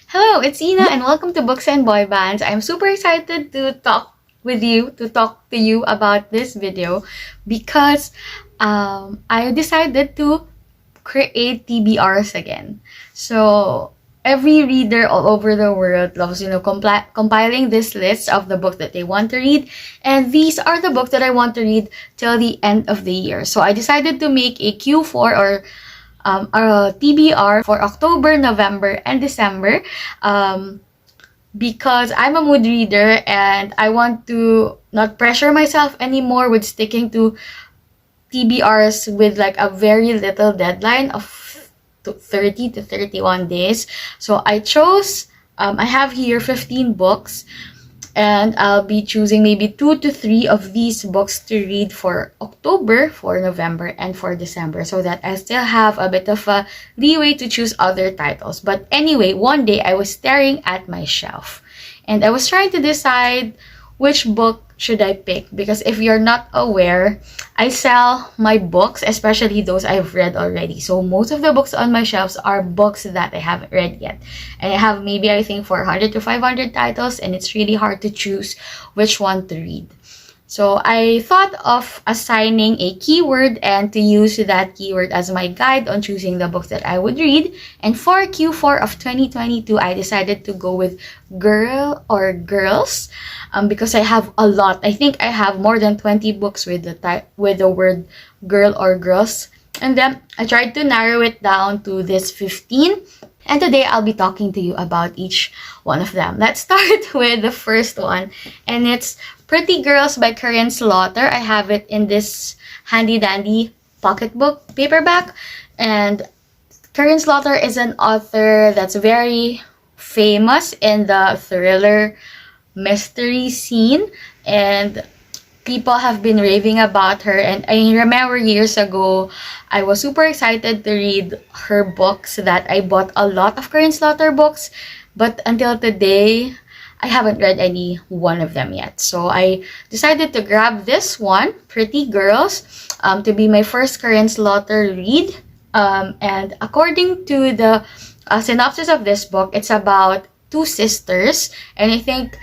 Hello, it's Ina and welcome to Books and Boy Bands. I'm super excited to talk to you about this video because I decided to create TBRs again. So every reader all over the world loves, compiling this list of the books that they want to read. And these are the books that I want to read till the end of the year. So I decided to make a Q4 or a TBR for October, November, and December because I'm a mood reader and I want to not pressure myself anymore with sticking to TBRs with like a very little deadline of 30 to 31 days. So I chose, I have here 15 books. And I'll be choosing maybe 2 to 3 of these books to read for October, for November, and for December so that I still have a bit of a leeway to choose other titles. But anyway, one day I was staring at my shelf and I was trying to decide which book should I pick, because if you're not aware, I sell my books, especially those I've read already. So most of the books on my shelves are books that I haven't read yet. And I have maybe, I think, 400 to 500 titles, and it's really hard to choose which one to read. So I thought of assigning a keyword and to use that keyword as my guide on choosing the books that I would read. And for Q4 of 2022, I decided to go with girl or girls because I have a lot. I think I have more than 20 books with the word girl or girls. And then I tried to narrow it down to this 15. And today I'll be talking to you about each one of them. Let's start with the first one. And it's Pretty Girls by Karin Slaughter. I have it in this handy dandy pocketbook paperback. And Karin Slaughter is an author that's very famous in the thriller mystery scene. And people have been raving about her. And I remember years ago, I was super excited to read her books, that I bought a lot of Karin Slaughter books. But until today, I haven't read any one of them yet. So I decided to grab this one, Pretty Girls, to be my first Karin Slaughter read. And according to the synopsis of this book, it's about two sisters. And I think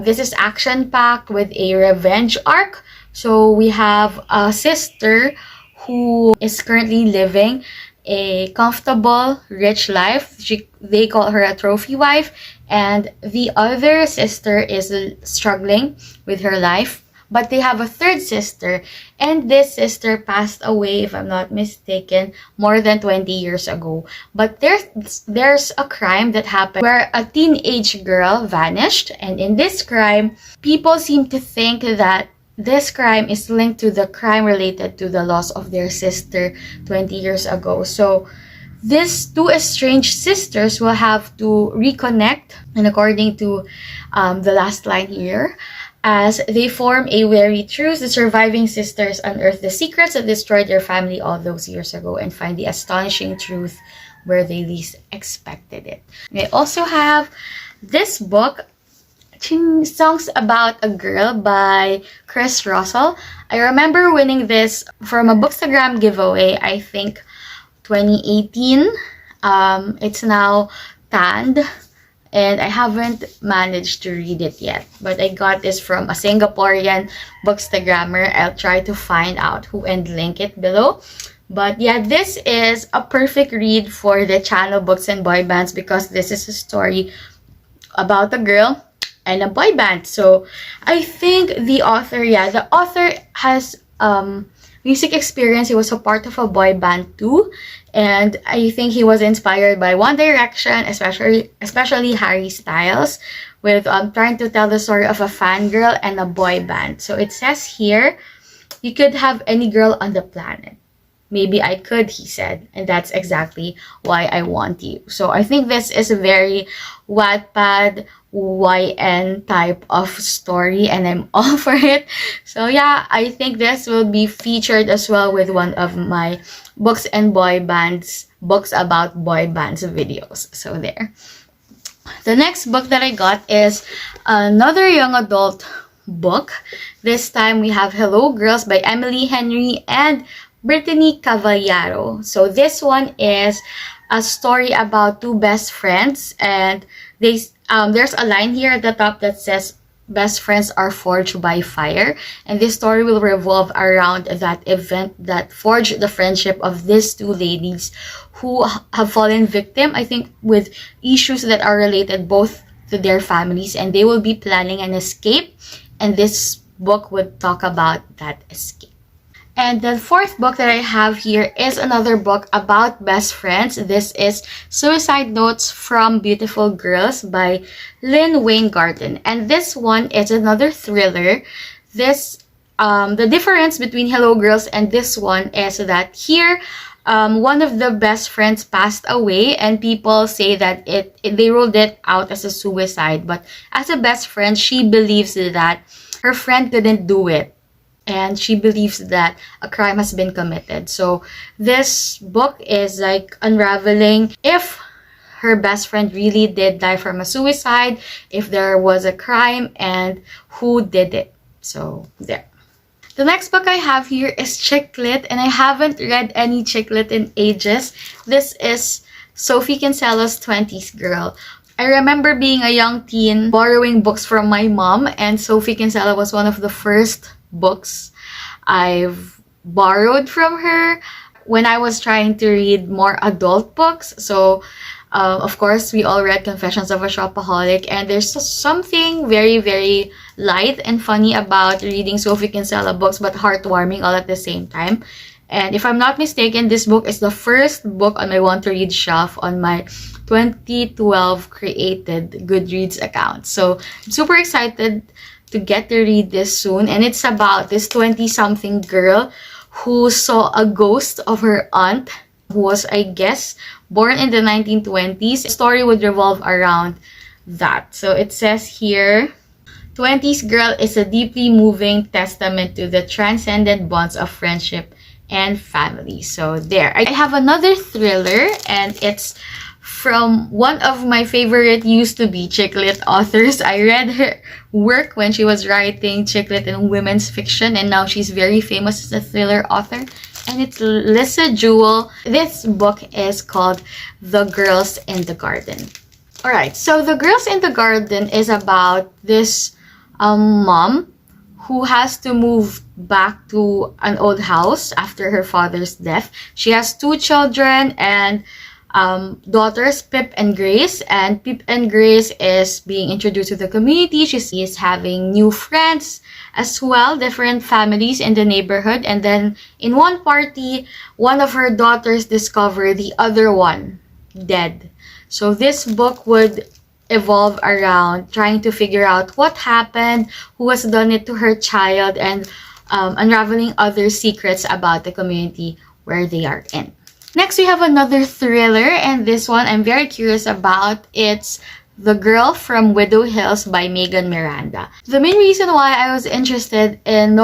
this is action-packed with a revenge arc. So we have a sister who is currently living a comfortable, rich life. They call her a trophy wife. And the other sister is struggling with her life. But they have a third sister. And this sister passed away, if I'm not mistaken, more than 20 years ago. But there's a crime that happened where a teenage girl vanished. And in this crime, people seem to think that this crime is linked to the crime related to the loss of their sister 20 years ago. So these two estranged sisters will have to reconnect, and according to the last line here, as they form a wary truce, the surviving sisters unearth the secrets that destroyed their family all those years ago and find the astonishing truth where they least expected it. They also have this book, Songs About a Girl by Chris Russell. I remember winning this from a Bookstagram giveaway, I think 2018. It's now tanned and I haven't managed to read it yet, but I got this from a Singaporean bookstagrammer. I'll try to find out who and link it below. But yeah, this is a perfect read for the channel Books and Boy Bands because this is a story about a girl and a boy band. So I think the author has music experience. He was a part of a boy band too, and I think he was inspired by One Direction, especially Harry Styles, with trying to tell the story of a fangirl and a boy band. So it says here, you could have any girl on the planet. Maybe I could, he said, and that's exactly why I want you. So I think this is a very Wattpad YN type of story, and I'm all for it. So yeah, I think this will be featured as well with one of my Books and Boy Bands, books about boy bands videos. So there. The next book that I got is another young adult book. This time we have Hello Girls by Emily Henry and Brittany Cavallaro. So this one is a story about two best friends, and there's a line here at the top that says best friends are forged by fire, and this story will revolve around that event that forged the friendship of these two ladies who have fallen victim, I think, with issues that are related both to their families, and they will be planning an escape, and this book would talk about that escape. And the fourth book that I have here is another book about best friends. This is Suicide Notes from Beautiful Girls by Lynn Weingarten. And this one is another thriller. The difference between Hello Girls and this one is that here, one of the best friends passed away, and people say that they ruled it out as a suicide. But as a best friend, she believes that her friend couldn't do it, and she believes that a crime has been committed. So this book is like unraveling if her best friend really did die from a suicide, if there was a crime, and who did it. So there. The next book I have here is chick lit, and I haven't read any chick lit in ages. This is Sophie Kinsella's 20s Girl. I remember being a young teen borrowing books from my mom, and Sophie Kinsella was one of the first books I've borrowed from her when I was trying to read more adult books. So of course, we all read Confessions of a Shopaholic, and there's something very, very light and funny about reading Sophie Kinsella books, but heartwarming all at the same time. And if I'm not mistaken, this book is the first book on my want to read shelf on my 2012 created Goodreads account. So I'm super excited to get to read this soon, and it's about this 20-something girl who saw a ghost of her aunt who was, I guess, born in the 1920s. The story would revolve around that. So it says here, 20s Girl is a deeply moving testament to the transcendent bonds of friendship and family. So there. I have another thriller, and it's from one of my favorite used to be chick lit authors. I read her work when she was writing chick lit and women's fiction, and now she's very famous as a thriller author. And it's Lisa Jewell. This book is called The Girls in the Garden. Alright, so The Girls in the Garden is about this mom who has to move back to an old house after her father's death. She has two children and daughters, Pip and Grace, and Pip and Grace is being introduced to the community. She is having new friends as well, different families in the neighborhood, and then in one party, one of her daughters discovered the other one dead. So this book would evolve around trying to figure out what happened, who has done it to her child, and unraveling other secrets about the community where they are in. Next, we have another thriller, and this one I'm very curious about. It's The Girl from Widow Hills by Megan Miranda. The main reason why I was interested in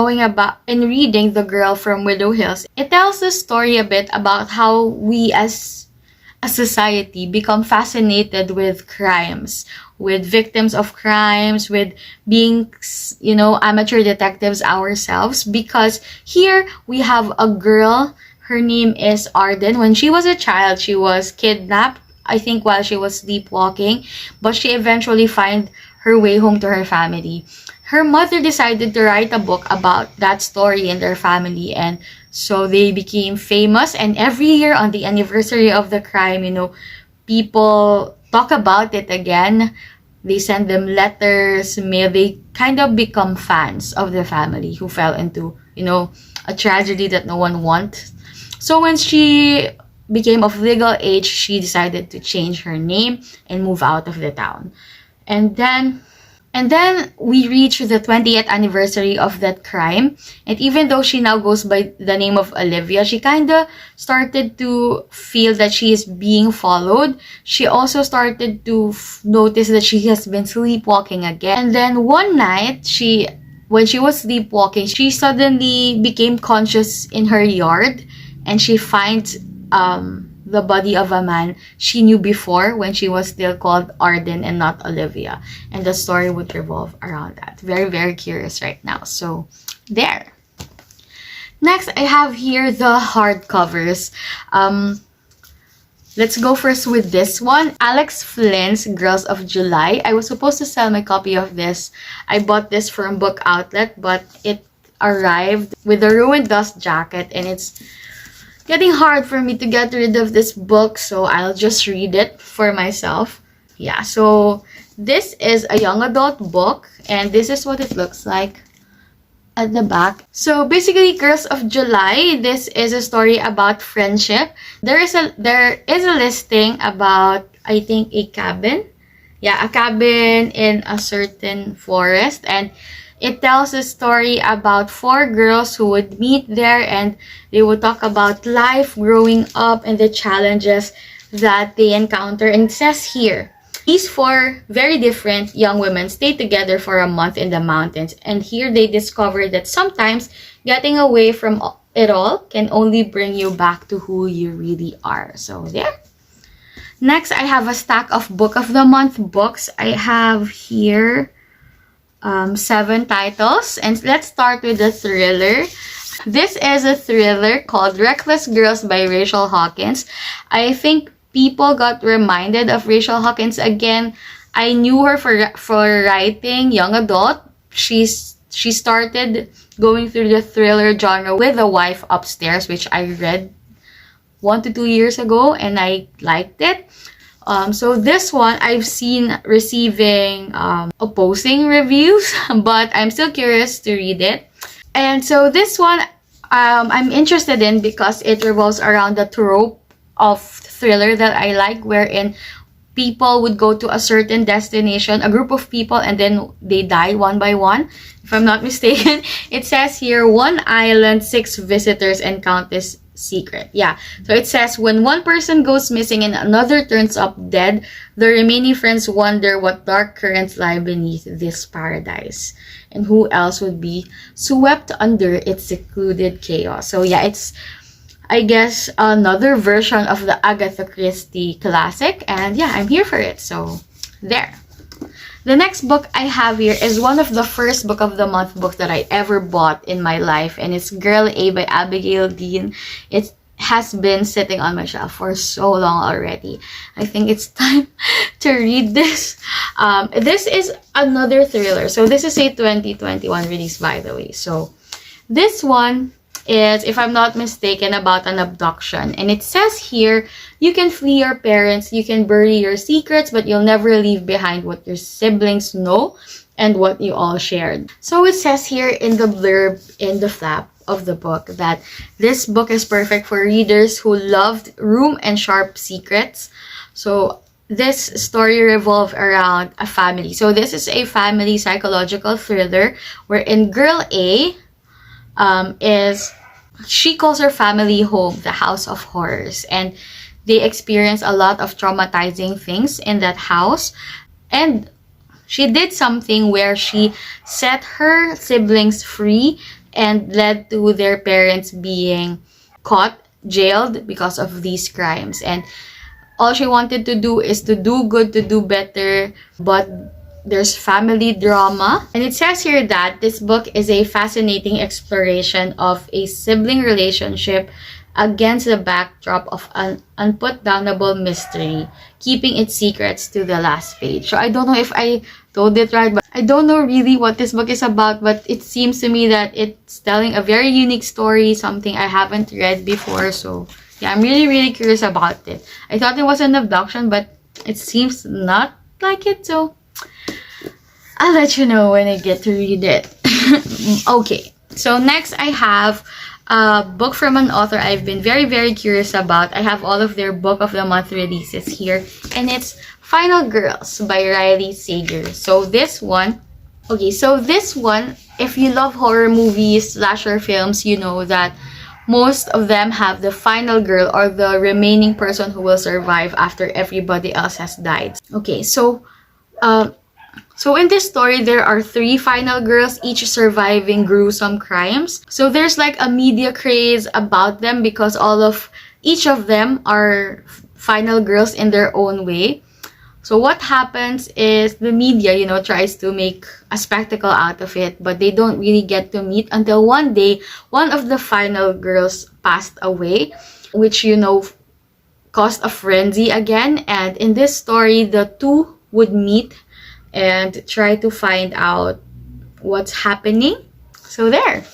reading The Girl from Widow Hills, it tells the story a bit about how we as a society become fascinated with crimes, with victims of crimes, with being, amateur detectives ourselves, because here we have a girl. Her name is Arden. When she was a child, she was kidnapped, I think, while she was sleepwalking, but she eventually found her way home to her family. Her mother decided to write a book about that story in their family, and so they became famous. And every year on the anniversary of the crime, people talk about it again. They send them letters, mail. They kind of become fans of the family who fell into, a tragedy that no one wants. So when she became of legal age, she decided to change her name and move out of the town. And then we reach the 20th anniversary of that crime. And even though she now goes by the name of Olivia, she kind of started to feel that she is being followed. She also started to notice that she has been sleepwalking again. And then one night, when she was sleepwalking, she suddenly became conscious in her yard, and she finds the body of a man she knew before when she was still called Arden and not Olivia. And the story would revolve around that. Very, very curious right now. So, there. Next, I have here the hardcovers. Let's go first with this one. Alex Flynn's Girls of July. I was supposed to sell my copy of this. I bought this from Book Outlet, but it arrived with a ruined dust jacket, and it's getting hard for me to get rid of this book, so I'll just read it for myself. Yeah, so this is a young adult book, and this is what it looks like at the back. So basically, Girls of July, this is a story about friendship. There is a listing about, I think, a cabin. Yeah, a cabin in a certain forest, and it tells a story about 4 girls who would meet there, and they would talk about life growing up and the challenges that they encounter. And it says here, these 4 very different young women stayed together for a month in the mountains, and here they discovered that sometimes getting away from it all can only bring you back to who you really are. So there. Next, I have a stack of Book of the Month books. I have here 7 titles, and let's start with the thriller. This is a thriller called Reckless Girls by Rachel Hawkins. I think people got reminded of Rachel Hawkins again. I knew her for writing young adult. She started going through the thriller genre with The Wife Upstairs, which I read 1 to 2 years ago, and I liked it. So this one I've seen receiving opposing reviews, but I'm still curious to read it. And so this one I'm interested in because it revolves around the trope of thriller that I like, wherein people would go to a certain destination, a group of people, and then they die one by one. If I'm not mistaken, it says here 1 island, 6 visitors, and countless secret. Yeah, so it says when one person goes missing and another turns up dead, the remaining friends wonder what dark currents lie beneath this paradise, and who else would be swept under its secluded chaos. So yeah, it's, I guess, another version of the Agatha Christie classic, and yeah, I'm here for it. So there. The next book I have here is one of the first Book of the Month books that I ever bought in my life, and it's Girl A by Abigail Dean. It has been sitting on my shelf for so long already. I think it's time to read this. This is another thriller. So this is a 2021 release, by the way. So this one is, if I'm not mistaken, about an abduction. And it says here, you can flee your parents, you can bury your secrets, but you'll never leave behind what your siblings know and what you all shared. So it says here in the blurb, in the flap of the book, that this book is perfect for readers who loved room and sharp secrets. So this story revolves around a family. So this is a family psychological thriller wherein Girl A she calls her family home the House of Horrors, and they experience a lot of traumatizing things in that house. And she did something where she set her siblings free and led to their parents being caught, jailed because of these crimes. And all she wanted to do is to do good, to do better, but there's family drama. And it says here that this book is a fascinating exploration of a sibling relationship against the backdrop of an unputdownable mystery, keeping its secrets to the last page. So I don't know if I told it right, but I don't know really what this book is about, but it seems to me that it's telling a very unique story, something I haven't read before. So yeah, I'm really curious about it. I thought it was an abduction, but it seems not like it, so I'll let you know when I get to read it. Okay, so next I have a book from an author I've been very curious about. I have all of their Book of the Month releases here, and it's Final Girls by Riley Sager. So this one, if you love horror movies, slasher films, you know that most of them have the final girl or the remaining person who will survive after everybody else has died. Okay, so in this story, there are 3 final girls, each surviving gruesome crimes. So there's like a media craze about them because each of them are final girls in their own way. So what happens is the media, tries to make a spectacle out of it, but they don't really get to meet until one day, one of the final girls passed away, which, caused a frenzy again, and in this story the two would meet and try to find out what's happening. So there.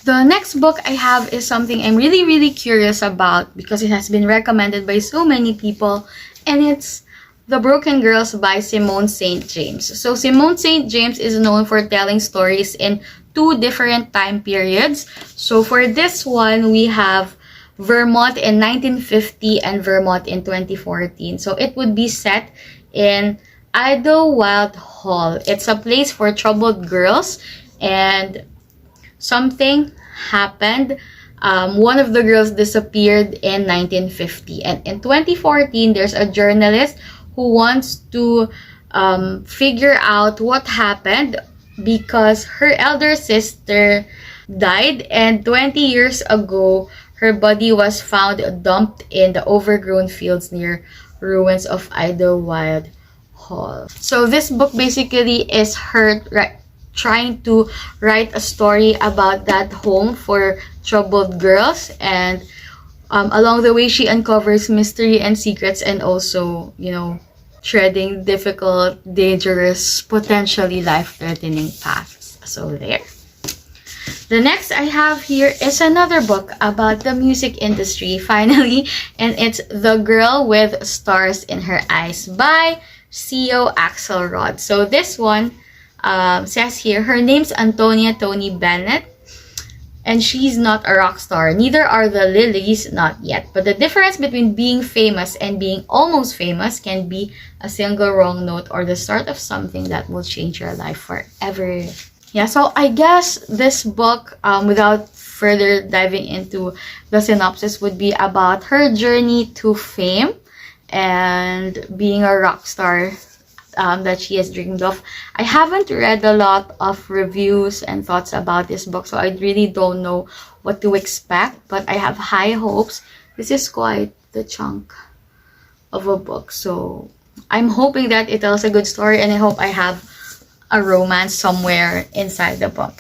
The next book I have is something I'm really curious about because it has been recommended by so many people, and it's The Broken Girls by Simone St. James. So Simone St. James is known for telling stories in 2 different time periods. So for this one, we have Vermont in 1950 and Vermont in 2014. So it would be set in Idlewild Hall. It's a place for troubled girls, and something happened. One of the girls disappeared in 1950, and in 2014 there's a journalist who wants to figure out what happened because her elder sister died, and 20 years ago her body was found dumped in the overgrown fields near ruins of Idlewild Hall. So this book basically is her trying to write a story about that home for troubled girls, and along the way she uncovers mystery and secrets, and also, you know, treading difficult, dangerous, potentially life-threatening paths. So there. The next I have here is another book about the music industry, finally, and it's The Girl with Stars in Her Eyes by CEO Axelrod. So this one says here, her name's Antonia Tony Bennett, and she's not a rock star. Neither are the Lilies, not yet. But the difference between being famous and being almost famous can be a single wrong note or the start of something that will change your life forever. Yeah, so I guess this book, without further diving into the synopsis, would be about her journey to fame and being a rock star that she has dreamed of. I haven't read a lot of reviews and thoughts about this book, so I really don't know what to expect, but I have high hopes. This is quite the chunk of a book, so I'm hoping that it tells a good story, and I hope I have a romance somewhere inside the book.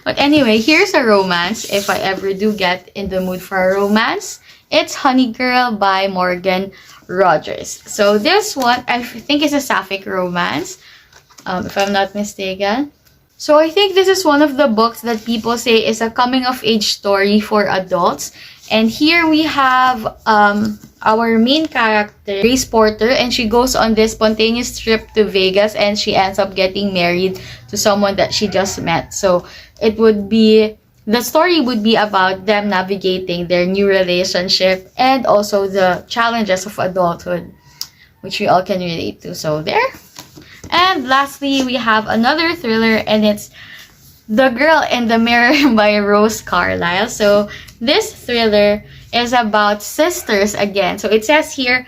But anyway, here's a romance if I ever do get in the mood for a romance. It's Honey Girl by Morgan Rogers. So this one I think is a sapphic romance, if I'm not mistaken. So I think this is one of the books that people say is a coming of age story for adults. And here we have our main character, Grace Porter, and she goes on this spontaneous trip to Vegas, and she ends up getting married to someone that she just met. So it would be, the story would be about them navigating their new relationship and also the challenges of adulthood, which we all can relate to. So there. And lastly, we have another thriller, and it's The Girl in the Mirror by Rose Carlyle. So this thriller is about sisters again. So it says here,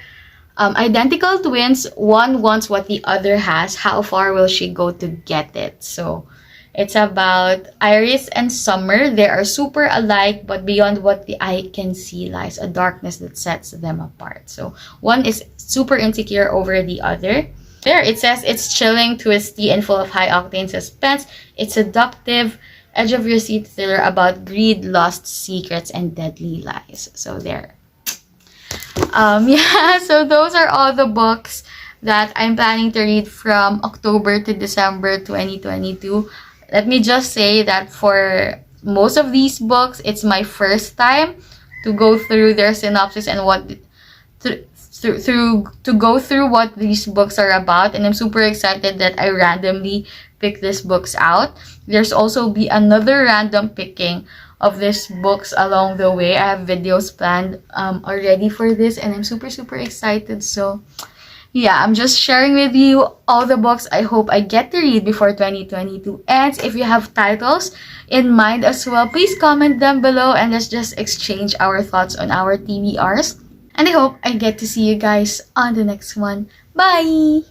identical twins, one wants what the other has. How far will she go to get it? So it's about Iris and Summer. They are super alike, but beyond what the eye can see lies a darkness that sets them apart. So one is super insecure over the other. There, it says it's chilling, twisty, and full of high-octane suspense. It's seductive, edge-of-your-seat thriller about greed, lost secrets, and deadly lies. So there. Yeah, so those are all the books that I'm planning to read from October to December 2022. Let me just say that for most of these books, it's my first time to go through their synopsis and what to go through what these books are about, and I'm super excited that I randomly pick these books out. There's also be another random picking of these books along the way. I have videos planned already for this, and I'm super excited. So yeah, I'm just sharing with you all the books I hope I get to read before 2022. And if you have titles in mind as well, please comment them below and let's just exchange our thoughts on our TBRs. And I hope I get to see you guys on the next one. Bye!